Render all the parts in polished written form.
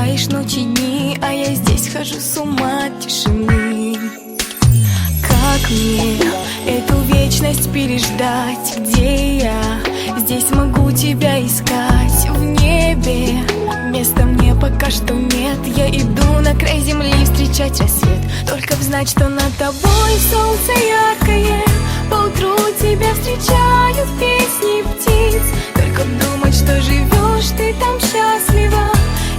летаешь ночи дни, а я здесь хожу с ума от тишины. Как мне эту вечность переждать? Где я? Здесь могу тебя искать. В небе места мне пока что нет. Я иду на край земли встречать рассвет. Только б знать, что над тобой солнце яркое. Поутру тебя встречают песни птиц. Только б думать, что живешь ты там счастливо,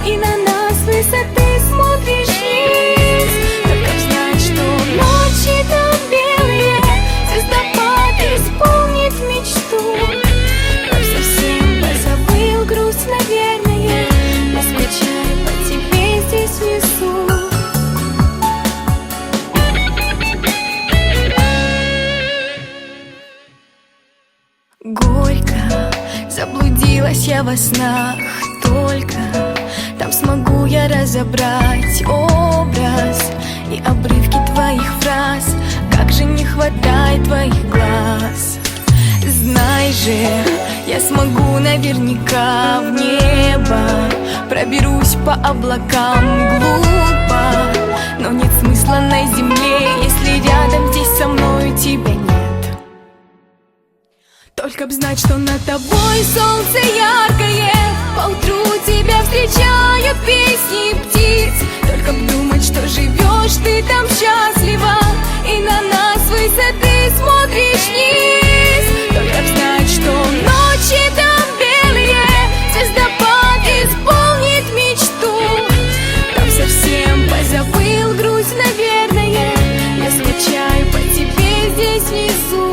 и на нас с высоты смотришь вниз. Только б знать, что ночи там белые, звездопад исполнит мечту. Чтоб совсем позабыл грусть, наверное, я скучаю по тебе здесь в лесу. Горько заблудилась я во снах, только там смогу я разобрать образ и обрывки твоих фраз. Как же не хватает твоих глаз. Знай же, я смогу наверняка в небо. Проберусь по облакам глупо, но нет смысла на земле, если рядом здесь со мною тебя нет. Только б знать, что над тобой солнце яркое. Поутру тебя встречают песни птиц. Только б думать, что живешь ты там счастливо, и на нас с высоты смотришь вниз. Только б знать, что ночи там белые, звездопад исполнит мечту. Там совсем позабыл грусть, наверное, я скучаю по тебе здесь внизу.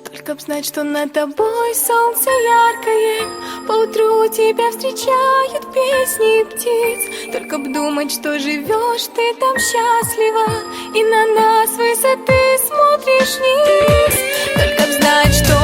Только б знать, что над тобой солнце яркое. Поутру тебя встречают песни птиц. Только б думать, что живешь ты там счастливо, и на нас с высоты смотришь вниз. Только б знать, что